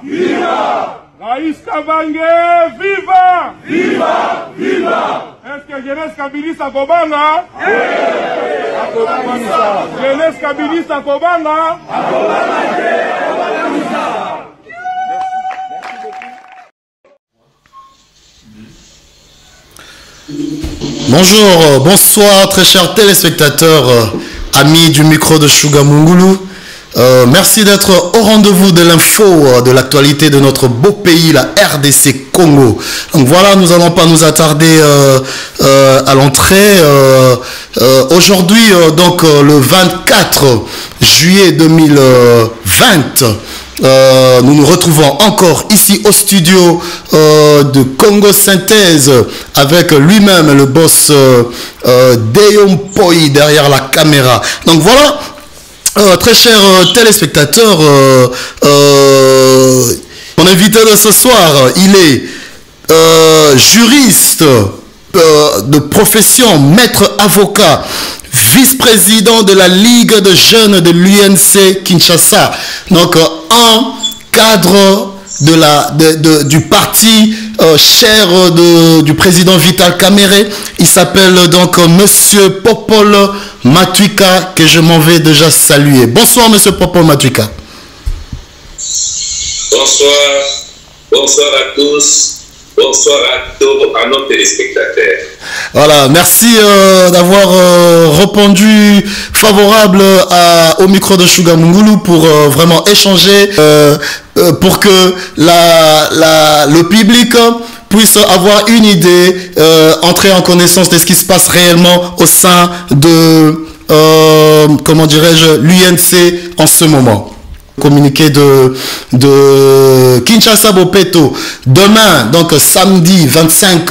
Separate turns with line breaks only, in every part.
Viva! Raïs Kabange, viva! Viva! Viva! Est-ce que Jeunesse Kabilista Kobanga? Jeunesse Kabilista Kobanga?
Bonjour, bonsoir très chers téléspectateurs, amis du micro de Shuga Mungulu. Merci d'être au rendez-vous de l'info, de l'actualité de notre beau pays, la RDC Congo. Donc voilà, nous n'allons pas nous attarder à l'entrée. Aujourd'hui, donc le 24 juillet 2020, nous nous retrouvons encore ici au studio de Congo Synthèse avec lui-même le boss Deyom Poi derrière la caméra. Donc voilà. Très chers téléspectateurs, mon invité de ce soir, il est juriste de profession, maître avocat, vice-président de la Ligue de jeunes de l'UNC Kinshasa, donc un cadre du parti cher du président Vital Kamerhe. Il s'appelle donc Monsieur Popol Matuika, que je m'en vais déjà saluer. Bonsoir Monsieur Popol Matuika.
Bonsoir, bonsoir à tous, bonsoir à nos téléspectateurs.
Voilà, merci d'avoir répondu favorable au micro de Shuga Mungulu pour vraiment échanger, pour que le public puisse avoir une idée, entrer en connaissance de ce qui se passe réellement au sein de, comment dirais-je, l'UNC en ce moment. Communiqué de Kinshasa Bopeto demain, donc samedi 25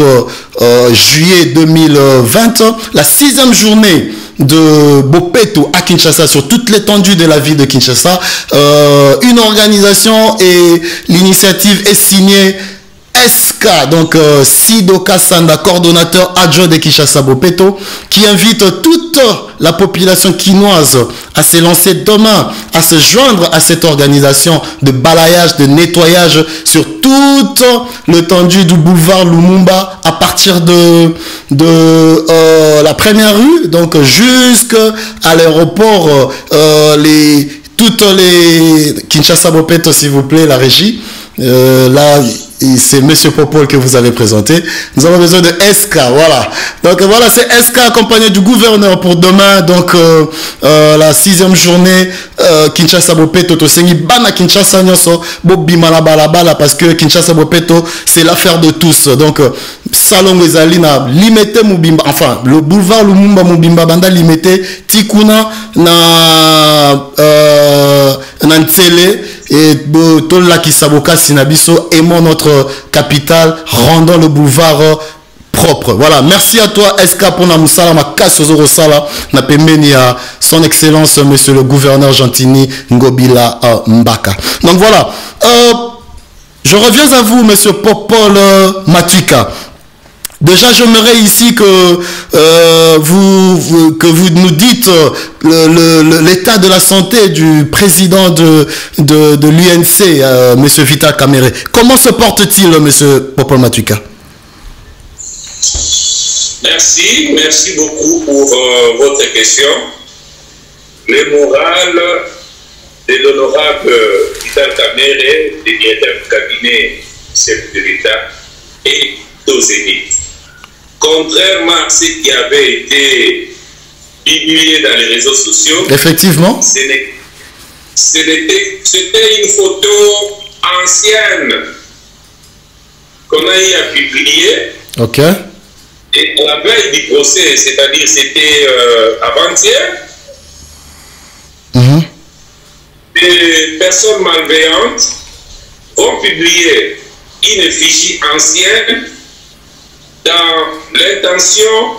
juillet 2020, la 6e journée de Bopeto à Kinshasa sur toute l'étendue de la ville de Kinshasa. Une organisation et l'initiative est signée SK, donc Sido Kassanda, coordonnateur adjoint de Kinshasa Bopeto, qui invite toute la population quinoise à se lancer demain, à se joindre à cette organisation de balayage, de nettoyage sur toute l'étendue du boulevard Lumumba, à partir de la première rue, donc jusqu'à l'aéroport, toutes les Kinshasa Bopeto, s'il vous plaît, la régie. Là, c'est Monsieur Popol que vous avez présenté. Nous avons besoin de SK, voilà. Donc voilà, c'est SK accompagné du gouverneur pour demain. Donc la 6e journée Kinshasa Bopeto tosengi bana Kinshasa nyoso bobima la balabala, parce que Kinshasa Bopeto c'est l'affaire de tous. Donc salon ezali na limité mubimba, enfin le boulevard Lumumba mubimba banda limité tikuna na Ntsele et Tola Kisaboka Sinabiso aimons notre capitale, rendons le boulevard propre. Voilà, merci à toi SK pour la musala ma casse aux sala na pembeni à son excellence monsieur le gouverneur Gentini Ngobila Mbaka. Donc voilà, je reviens à vous monsieur Popol Matuika. Déjà, j'aimerais ici que vous nous dites l'état de la santé du président de l'UNC, M. Vital Kamerhe. Comment se porte-t-il, M. Popol Matuika?
Merci beaucoup pour votre question. Le moral de l'honorable Vital Kamerhe, le directeur du cabinet chef de l'État, est au zénith. Contrairement à ce qui avait été publié dans les réseaux sociaux,
effectivement,
c'était une photo ancienne qu'on a eu à publier.
Ok.
Et à la veille du procès, c'est-à-dire c'était avant-hier, des personnes malveillantes vont publier une effigie ancienne dans l'intention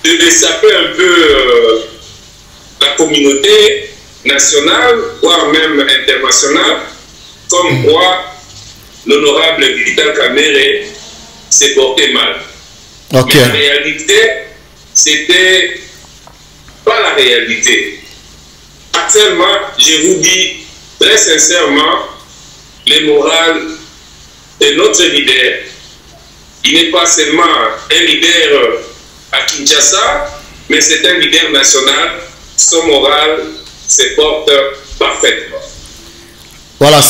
de dessaper un peu la communauté nationale, voire même internationale, comme quoi l'honorable Vital Kamerhe s'est porté mal.
Okay.
Mais en réalité, c'était pas la réalité. Actuellement, je vous dis très sincèrement, le moral de notre leader. Il n'est pas seulement un leader à Kinshasa, mais c'est un leader national. Son moral se porte parfaitement.
Voilà,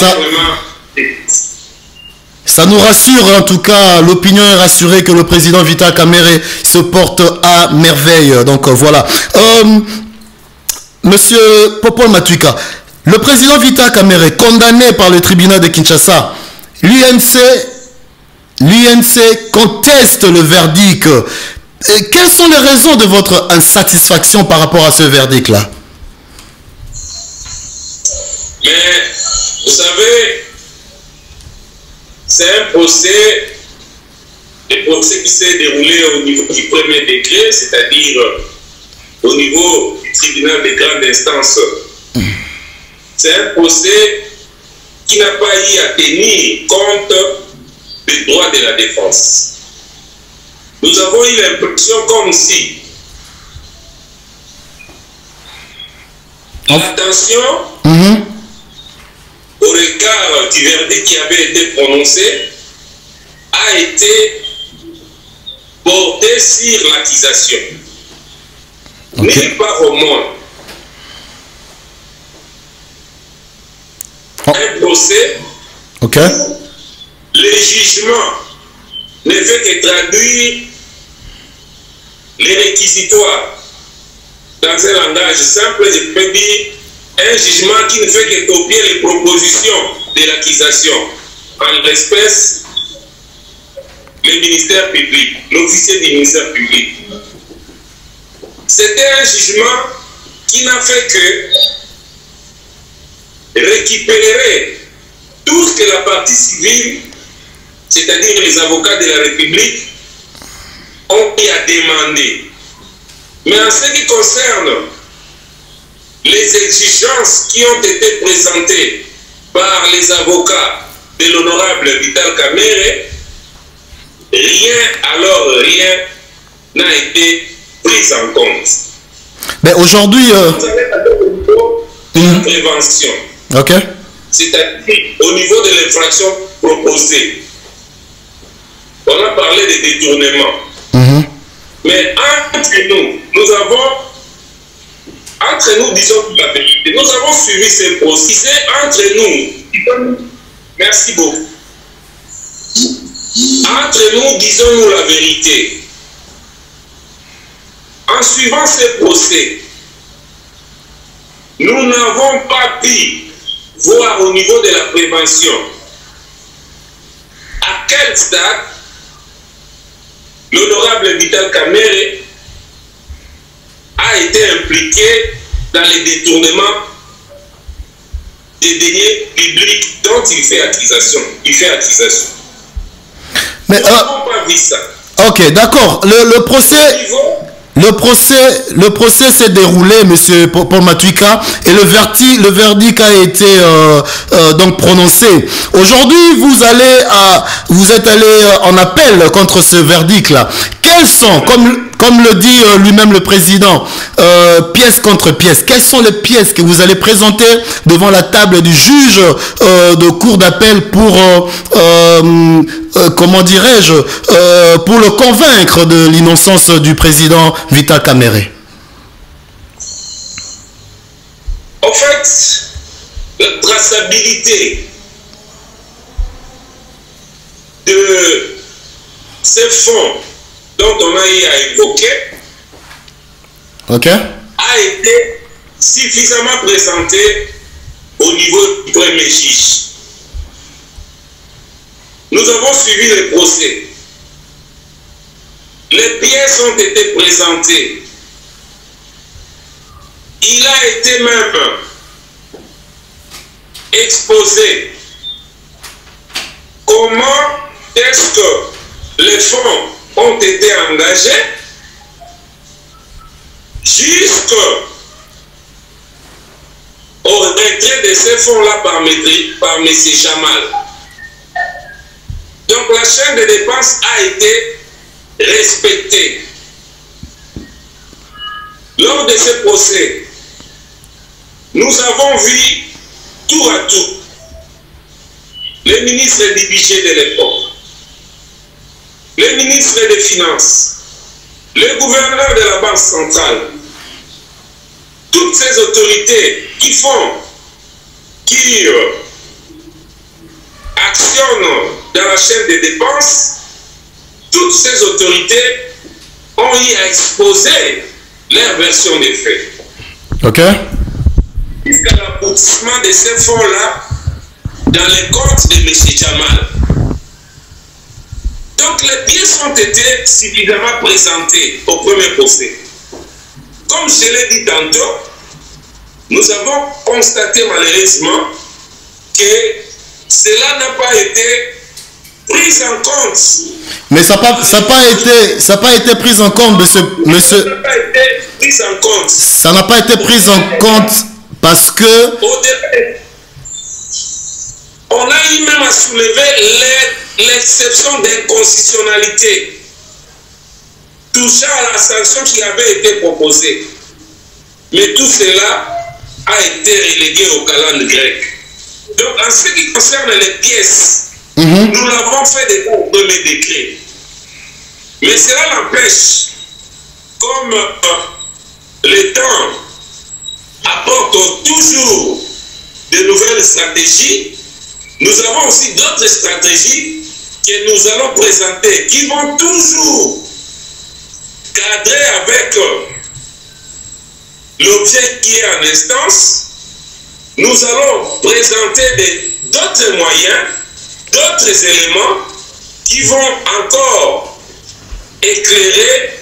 ça nous rassure, en tout cas, l'opinion est rassurée que le président Vital Kamerhe se porte à merveille. Donc voilà. Monsieur Popol Matuika, le président Vital Kamerhe, condamné par le tribunal de Kinshasa, l'UNC conteste le verdict. Quelles sont les raisons de votre insatisfaction par rapport à ce verdict-là?
Mais, vous savez, c'est un procès qui s'est déroulé au niveau du premier degré, c'est-à-dire au niveau du tribunal de grande instance. C'est un procès qui n'a pas eu à tenir compte des droits de la défense. Nous avons eu l'impression comme si l'attention au regard du verdict qui avait été prononcé a été portée sur l'accusation. Nulle part au monde. Un procès où le jugement ne fait que traduire les réquisitoires dans un langage simple, je peux dire un jugement qui ne fait que copier les propositions de l'accusation. En l'espèce, le ministère public, l'officier du ministère public. C'était un jugement qui n'a fait que récupérer tout ce que la partie civile, c'est-à-dire les avocats de la République, ont eu à demander. Mais en ce qui concerne les exigences qui ont été présentées par les avocats de l'honorable Vital Kamerhe, rien n'a été pris en compte.
Mais aujourd'hui...
Vous avez la prévention. C'est-à-dire au niveau de l'infraction proposée. On a parlé de détournement. Mais entre nous, disons la vérité. Nous avons suivi ces procès entre nous. Merci beaucoup. Entre nous, disons-nous la vérité. En suivant ces procès, nous n'avons pas pu voir au niveau de la prévention à quel stade l'honorable Vital Kamerhe a été impliqué dans les détournements des deniers publics dont il fait accusation.
Mais
nous n'avons pas vu ça.
Ok, d'accord. Le procès s'est déroulé, monsieur Popol Matuika, et le verdict a été donc prononcé. Aujourd'hui, vous êtes allé en appel contre ce verdict-là. Quels sont, comme le dit lui-même le président, pièce contre pièce, quelles sont les pièces que vous allez présenter devant la table du juge de cour d'appel pour, comment dirais-je, pour le convaincre de l'innocence du président Vital Kamerhe?
En fait, la traçabilité de ces fonds dont on a eu à évoquer a été suffisamment présenté au niveau du premier juge. Nous avons suivi le procès. Les pièces ont été présentées. Il a été même exposé comment est-ce que les fonds ont été engagés jusqu'au retrait de ces fonds-là par M. Jamal. Donc la chaîne de dépenses a été respectée. Lors de ce procès, nous avons vu tour à tour le ministre du budget de l'époque, le ministre des Finances, le gouverneur de la Banque centrale, toutes ces autorités qui actionnent dans la chaîne des dépenses, toutes ces autorités ont eu à exposer leur version des faits.
Ok.
Jusqu'à l'aboutissement de ces fonds-là dans les comptes de M. Jamal. Donc les pièces ont été suffisamment présentées au premier procès. Comme je l'ai dit tantôt, nous avons constaté malheureusement que cela n'a pas été pris en compte.
Mais ça n'a pas été pris en compte, monsieur.
Ça n'a pas été pris en compte.
Ça n'a pas été pris en compte parce que...
Au début, on a eu même à soulever l'exception d'inconstitutionnalité touchant à la sanction qui avait été proposée. Mais tout cela a été relégué au calendrier grec. Donc, en ce qui concerne les pièces, nous l'avons fait déjà au premier décret. Mais cela n'empêche, comme le temps apporte toujours de nouvelles stratégies, nous avons aussi d'autres stratégies que nous allons présenter qui vont toujours cadrer avec l'objet qui est en instance. Nous allons présenter d'autres moyens, d'autres éléments qui vont encore éclairer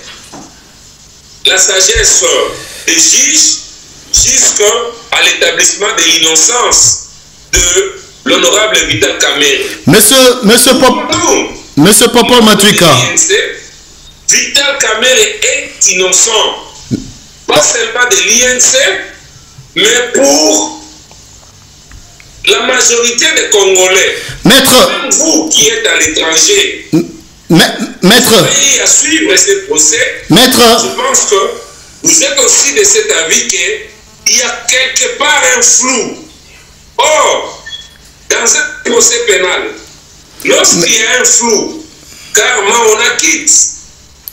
la sagesse des juges jusqu'à l'établissement de l'innocence de l'honorable Vital Kamerhe.
Monsieur Popol Matuika.
Vital Kamerhe est innocent. Pas seulement de l'INC, mais pour la majorité des Congolais.
Maître.
Même vous qui êtes à l'étranger.
Maître.
À suivre ce procès.
Maître.
Je pense que vous êtes aussi de cet avis qu'il y a quelque part un flou. Or, dans un procès pénal, lorsqu'il y a un flou, carrément on acquitte.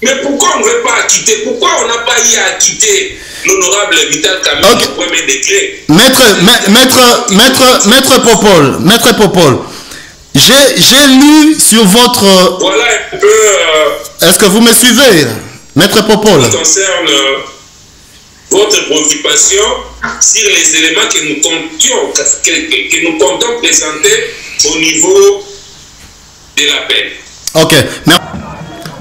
Mais pourquoi on ne veut pas acquitter? Pourquoi on n'a pas eu à acquitter l'honorable Vital Kamerhe au premier décret?
Maître Popol, j'ai lu sur votre...
Voilà un peu...
Est-ce que vous me suivez, Maître Popol?
Ce qui concerne votre préoccupation sur les éléments que nous comptons présenter au niveau de la peine.
Ok, merci.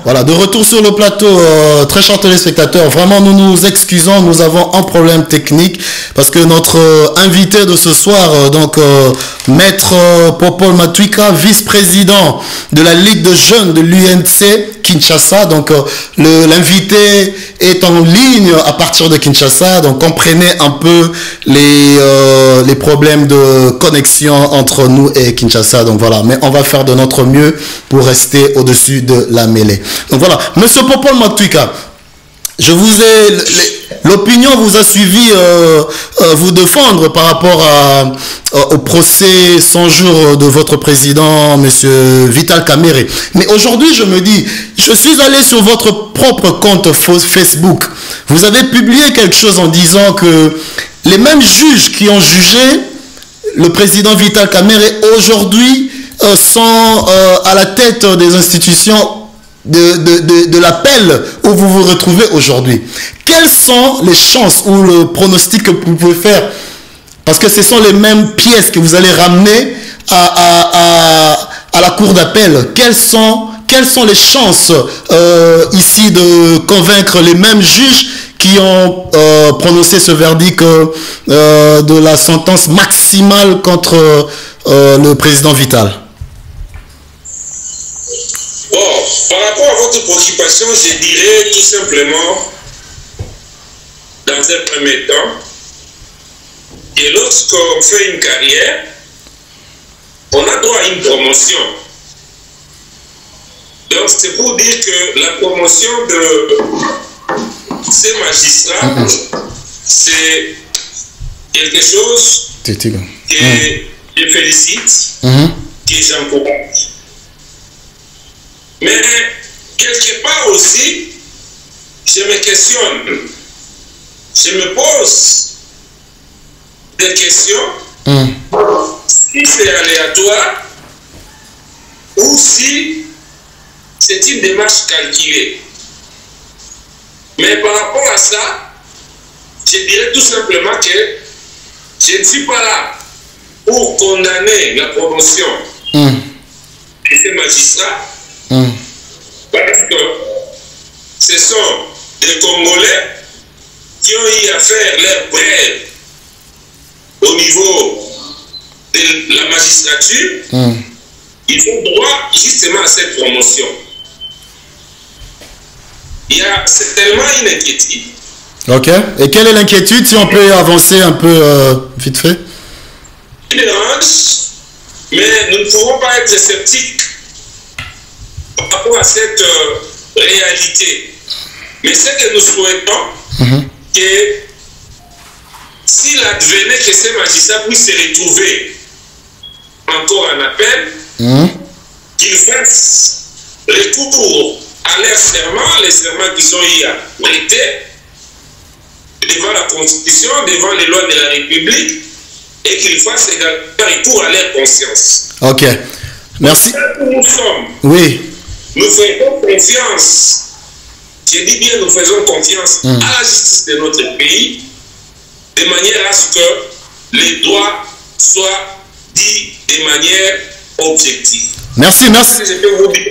Voilà, de retour sur le plateau, très chers téléspectateurs, vraiment nous nous excusons, nous avons un problème technique parce que notre invité de ce soir, Maître Popol Matuika, vice-président de la Ligue de jeunes de l'UNC Kinshasa, donc l'invité est en ligne à partir de Kinshasa, donc comprenez un peu les problèmes de connexion entre nous et Kinshasa, donc voilà, mais on va faire de notre mieux pour rester au-dessus de la mêlée. Donc voilà, Monsieur Popol Matuika, je vous ai, l'opinion vous a suivi vous défendre par rapport au procès 100 jours de votre président, Monsieur Vital Kamerhe. Mais aujourd'hui, je me dis, je suis allé sur votre propre compte Facebook. Vous avez publié quelque chose en disant que les mêmes juges qui ont jugé le président Vital Kamerhe aujourd'hui sont à la tête des institutions de l'appel où vous vous retrouvez aujourd'hui. Quelles sont les chances ou le pronostic que vous pouvez faire? Parce que ce sont les mêmes pièces que vous allez ramener à la cour d'appel. Quelles sont les chances ici de convaincre les mêmes juges qui ont prononcé ce verdict de la sentence maximale contre le président Vital?
Bon, par rapport à votre préoccupation, je dirais tout simplement, dans un premier temps, que lorsqu'on fait une carrière, on a droit à une promotion. Donc c'est pour dire que la promotion de ces magistrats, c'est quelque chose que je félicite. que j'encourage. Mais quelque part aussi, je me questionne, je me pose des questions, si c'est aléatoire ou si c'est une démarche calculée. Mais par rapport à ça, je dirais tout simplement que je ne suis pas là pour condamner la promotion de ces magistrats, parce que ce sont des Congolais qui ont eu à faire leur preuve au niveau de la magistrature. Ils ont droit justement à cette promotion. Il y a certainement une inquiétude.
Ok. Et quelle est l'inquiétude, si on peut avancer un peu vite fait?
Une dérange, mais nous ne pouvons pas être sceptiques par rapport à cette réalité. Mais ce que nous souhaitons, que s'il advenait que ces magistrats puissent se retrouver encore en appel, qu'ils fassent recours à leur serment, les serments qui sont y prêtés devant la Constitution, devant les lois de la République, et qu'ils fassent également recours à leur conscience.
Ok. Merci.
Nous sommes.
Oui.
Nous faisons confiance. Je dis bien, nous faisons confiance à la justice de notre pays, de manière à ce que les droits soient dits de manière objective.
Merci, merci.
Je peux vous dire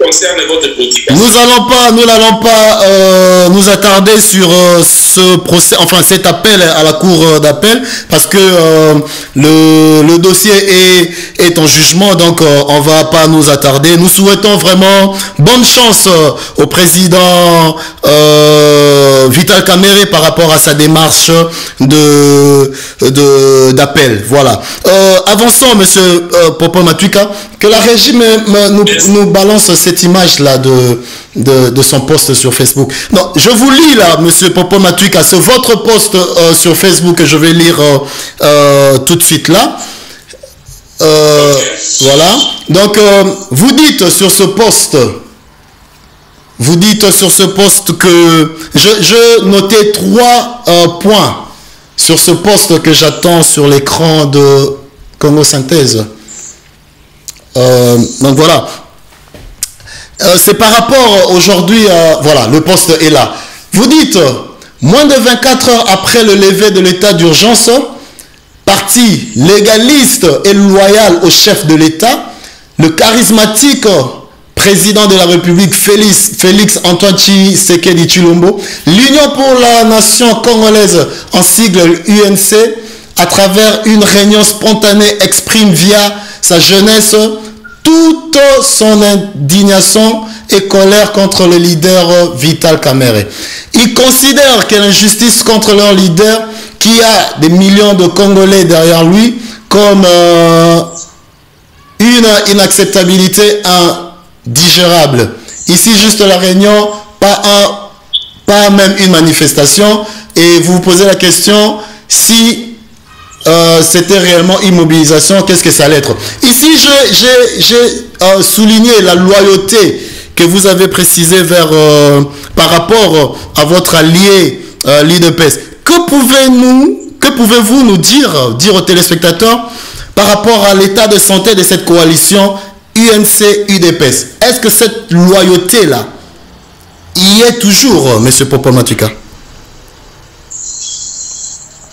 concerne votre politique.
Nous n'allons pas nous attarder sur ce procès, enfin cet appel à la cour d'appel, parce que le dossier est en jugement, donc on va pas nous attarder. Nous souhaitons vraiment bonne chance au président Vital Kamerhe par rapport à sa démarche d'appel. Voilà. Avançons, monsieur Popo Matuika, que la régie nous balance cette image-là de son post sur Facebook. Non, je vous lis là, monsieur Popo Matuika, c'est votre post sur Facebook que je vais lire tout de suite là. Voilà. Donc, vous dites sur ce post... Vous dites sur ce post que je notais 3 points sur ce post que j'attends sur l'écran de Congo Synthèse. Donc voilà. C'est par rapport aujourd'hui, voilà, le post est là. Vous dites, moins de 24 heures après le lever de l'état d'urgence, parti légaliste et loyal au chef de l'État, le charismatique président de la République Félix Antoine Tshisekedi Tshilombo, l'Union pour la nation congolaise en sigle UNC, à travers une réunion spontanée, exprime via sa jeunesse toute son indignation et colère contre le leader Vital Kamerhe. Il considère que l'injustice contre leur leader, qui a des millions de Congolais derrière lui, comme une inacceptabilité indigérable. Ici, juste la réunion, pas même une manifestation. Et vous vous posez la question, si c'était réellement une mobilisation, qu'est-ce que ça allait être? Ici, j'ai souligné la loyauté que vous avez précisée par rapport à votre allié l'IDPS. Que pouvez-vous nous dire aux téléspectateurs par rapport à l'état de santé de cette coalition UNC-UDPS? Est-ce que cette loyauté-là y est toujours, M. Popo Matuika?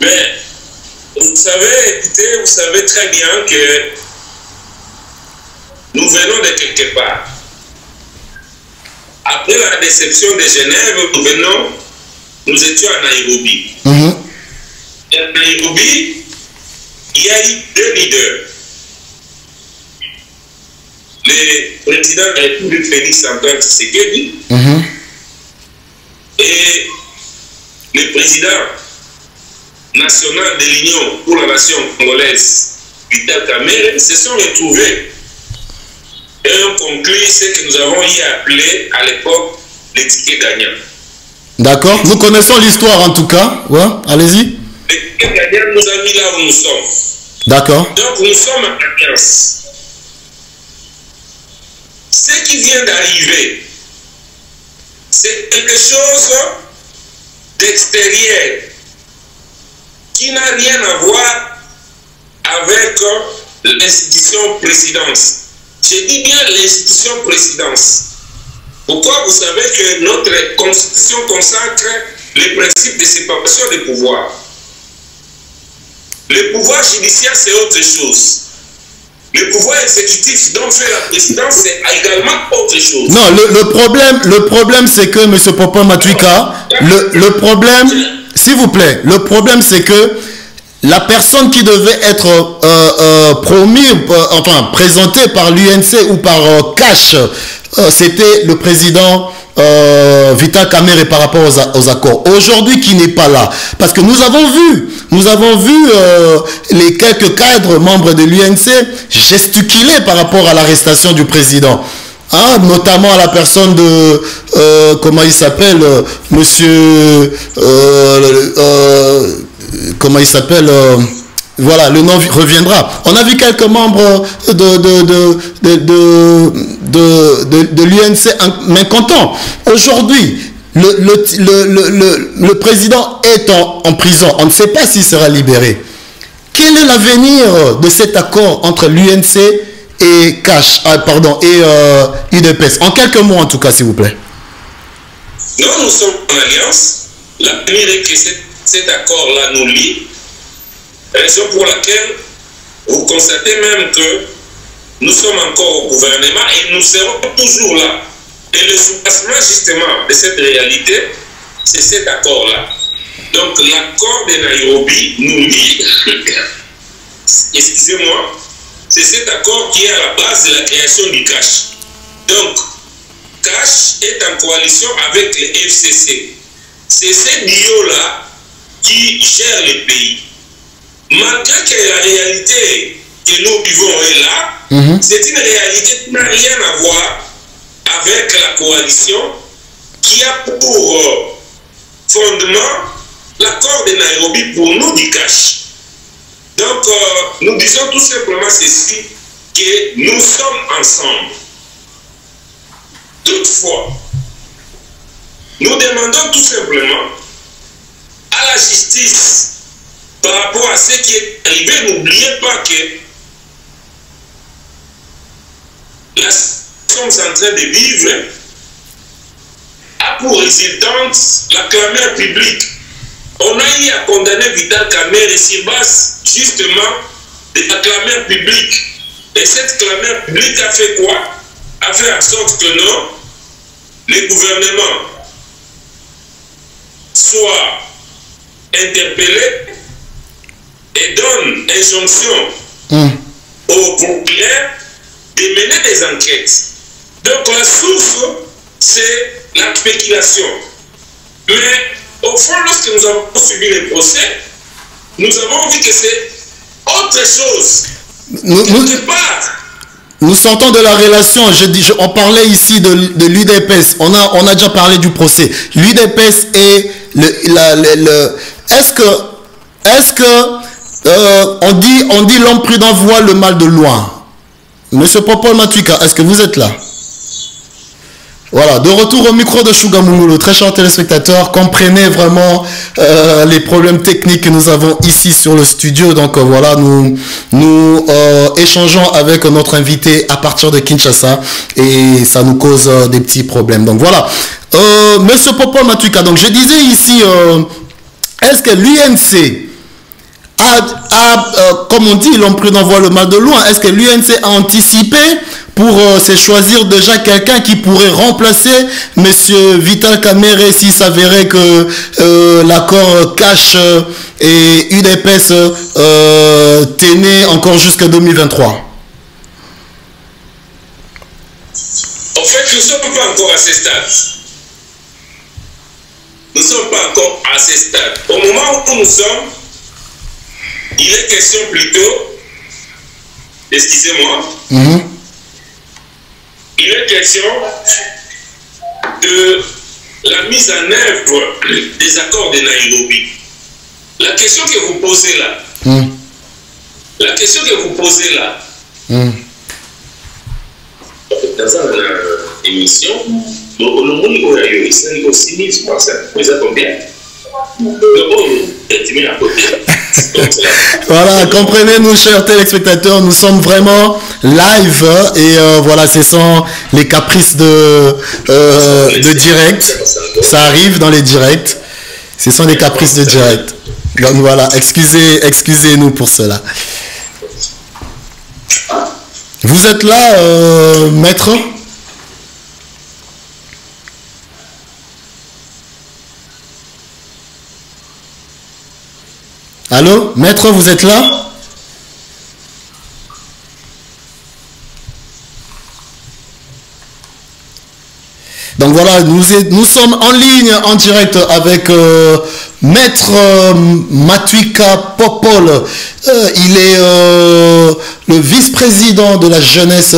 Mais vous savez, écoutez, vous savez très bien que nous venons de quelque part. Après la déception de Genève, nous étions à Nairobi. Et à Nairobi, il y a eu 2 leaders. Le président de la République Félix Antoine Tshisekedi et le président national de l'Union pour la nation congolaise, Vital Kamerhe, se sont retrouvés et ont conclu ce que nous avons y appelé à l'époque les tickets gagnants.
D'accord, nous connaissons l'histoire en tout cas. Ouais, allez-y.
Les tickets gagnants nous ont mis là où nous sommes.
D'accord.
Donc nous sommes en alliance. ce qui vient d'arriver, c'est quelque chose d'extérieur qui n'a rien à voir avec l'institution présidence. Je dis bien l'institution présidence. Pourquoi? Vous savez que notre constitution consacre les principes de séparation des pouvoirs. Le pouvoir judiciaire, c'est autre chose. Le pouvoir exécutif dont fait la présidence, c'est également autre chose.
Non, le problème c'est que, M. Popo Matuika, le problème, s'il vous plaît, le problème c'est que la personne qui devait être présentée par l'UNC ou par Cash, c'était le président Vital Kamerhe par rapport aux accords. Aujourd'hui, qui n'est pas là. Parce que nous avons vu les quelques cadres membres de l'UNC gesticuler par rapport à l'arrestation du président. Hein, notamment à la personne de, comment il s'appelle, monsieur, comment il s'appelle, voilà, le nom reviendra. On a vu quelques membres de l'UNC mécontents. Aujourd'hui, le président est en prison. On ne sait pas s'il sera libéré. Quel est l'avenir de cet accord entre l'UNC et Cash, et UDPS? En quelques mots, en tout cas, s'il vous plaît.
Nous sommes en alliance. L'avenir est que cet accord-là nous lie. Raison pour laquelle vous constatez même que nous sommes encore au gouvernement et nous serons toujours là. Et le soubassement justement de cette réalité, c'est cet accord-là. Donc l'accord de Nairobi nous lie, excusez-moi, c'est cet accord qui est à la base de la création du Cash. Donc Cash est en coalition avec les FCC. C'est ce duo-là qui gère le pays. Malgré que la réalité que nous vivons est là, c'est une réalité qui n'a rien à voir avec la coalition qui a pour fondement l'accord de Nairobi pour nous du Cash. Donc, nous disons tout simplement ceci, que nous sommes ensemble. Toutefois, nous demandons tout simplement à la justice par rapport à ce qui est arrivé. N'oubliez pas que la situation en train de vivre a pour résultante la clameur publique. On a eu à condamner Vital Kamerhe sur base justement de la clameur publique. Et cette clameur publique a fait quoi? A fait en sorte que non, les gouvernements soient interpellés et donnent injonction aux procureurs de mener des enquêtes. Donc la source, c'est la spéculation. Mais au fond, lorsque nous avons suivi les procès, nous avons vu que c'est autre chose.
Nous sortons de la relation. On parlait ici de l'UDPS. On a déjà parlé du procès. L'UDPS et est-ce que on dit l'homme prudent voit le mal de loin. Monsieur Popo Matuika, est-ce que vous êtes là? Voilà, de retour au micro de Shuga Mungulu. Très chers téléspectateurs, comprenez vraiment les problèmes techniques que nous avons ici sur le studio. Donc voilà, nous échangeons avec notre invité à partir de Kinshasa et ça nous cause des petits problèmes. Donc voilà, Monsieur Popo Matuika, donc je disais ici, est-ce que l'UNC comme on dit, l'homme prudent voit le mal de loin. Est-ce que l'UNC a anticipé pour se choisir déjà quelqu'un qui pourrait remplacer M. Vital Kamerhe s'il s'avérait que l'accord Cash et UDPS tenait encore jusqu'à 2023?
En fait, nous ne sommes pas encore à ce stade. Nous ne sommes pas encore à ce stade. Au moment où nous sommes, il est question plutôt, excusez-moi, il est question de la mise en œuvre des accords de Nairobi. La question que vous posez là, dans baza na émission le monde oyo isali ko 6,000 ça combien.
Voilà, comprenez-nous, chers téléspectateurs, nous sommes vraiment live et voilà, ce sont les caprices de direct. Ça arrive dans les directs. Ce sont des caprices de direct. Donc voilà, excusez-nous pour cela. Vous êtes là, maître? Allô, maître, vous êtes là? Donc voilà, nous sommes en ligne, en direct avec maître Matuika Popol. Il est le vice-président de la jeunesse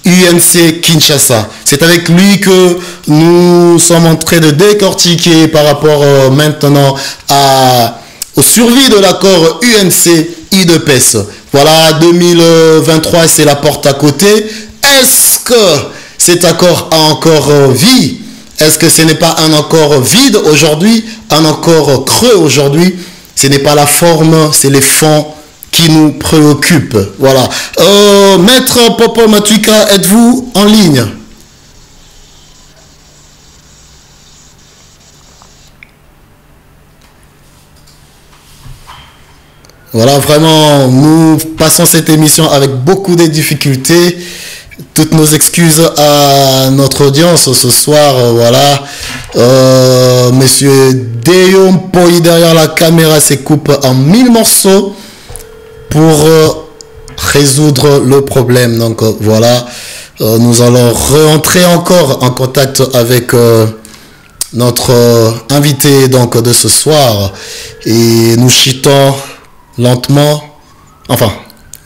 UNC Kinshasa. C'est avec lui que nous sommes en train de décortiquer par rapport maintenant au survie de l'accord UNC-UDPS. Voilà, 2023, c'est la porte à côté. Est-ce que cet accord a encore vie? Est-ce que ce n'est pas un accord vide aujourd'hui, un accord creux aujourd'hui? Ce n'est pas la forme, c'est les fonds qui nous préoccupent. Voilà. Maître Popol Matuika, êtes-vous en ligne? Voilà, vraiment, nous passons cette émission avec beaucoup de difficultés. Toutes nos excuses à notre audience ce soir. Voilà. Monsieur Deyom Poi derrière la caméra se coupe en 1000 morceaux pour résoudre le problème. Donc voilà, nous allons rentrer encore en contact avec notre invité donc de ce soir et nous chutons lentement, enfin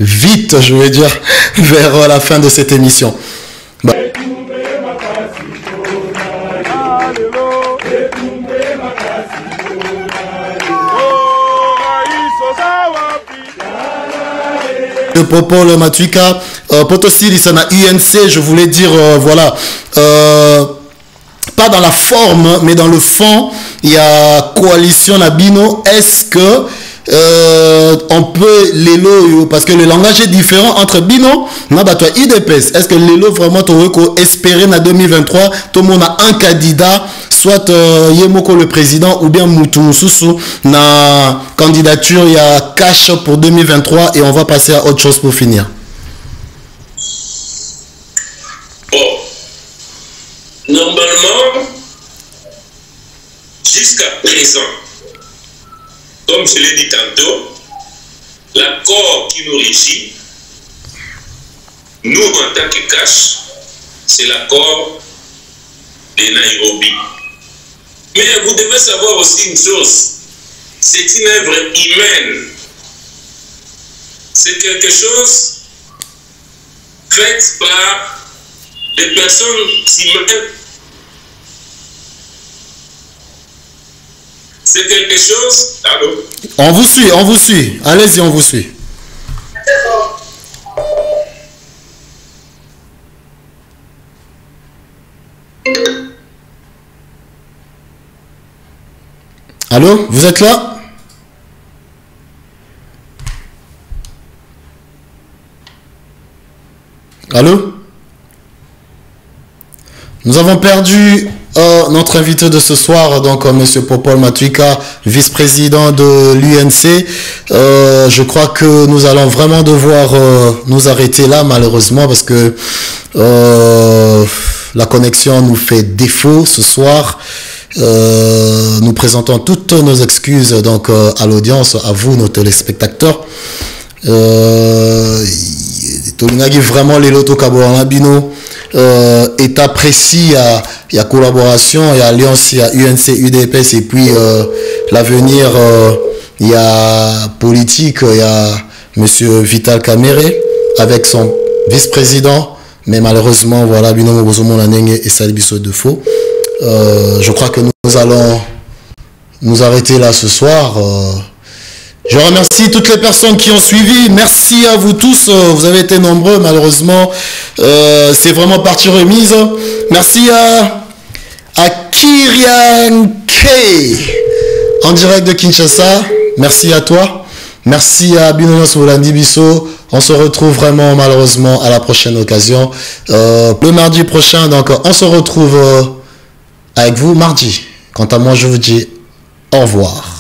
vite je vais dire, vers la fin de cette émission. Bah. Le Popol Matuika, Potosi Lissana UNC, je voulais dire, voilà, pas dans la forme, mais dans le fond, il y a coalition Nabino. Est-ce que on peut l'élo, parce que le langage est différent entre Bino et IDPS. Est-ce que l'élo vraiment tu espérer en 2023 tout le monde a un candidat, soit Yemoko le président ou bien Moutou Moussoussou na candidature, il y a cash pour 2023 et on va passer à autre chose pour finir.
Bon, normalement jusqu'à présent, comme je l'ai dit tantôt, l'accord qui nous régit, nous en tant que cash, c'est l'accord de Nairobi. Mais vous devez savoir aussi une chose, c'est une œuvre humaine. C'est quelque chose fait par des personnes humaines. C'est quelque chose... Allô?
On vous suit. Allez-y, on vous suit. Allô? Vous êtes là? Allô? Nous avons perdu notre invité de ce soir, donc Monsieur Popol Matuika, vice-président de l'UNC. Je crois que nous allons vraiment devoir nous arrêter là, malheureusement, parce que la connexion nous fait défaut ce soir. Nous présentons toutes nos excuses donc à l'audience, à vous, nos téléspectateurs. Vraiment les lotos Kabouanabino est apprécié, il y a collaboration, il y a alliance, il y a UNC, UDPS et puis l'avenir, il y a politique, il y a Monsieur Vital Kamere avec son vice-président, mais malheureusement voilà Bino Mobozomo Lanenge et Salibiso de faux. Je crois que nous allons nous arrêter là ce soir. Je remercie toutes les personnes qui ont suivi. Merci à vous tous. Vous avez été nombreux, malheureusement. C'est vraiment partie remise. Merci à Kyrian K. En direct de Kinshasa. Merci à toi. Merci à Binonos Wolandi Bisso. On se retrouve vraiment, malheureusement, à la prochaine occasion. Le mardi prochain, donc, on se retrouve avec vous mardi. Quant à moi, je vous dis au revoir.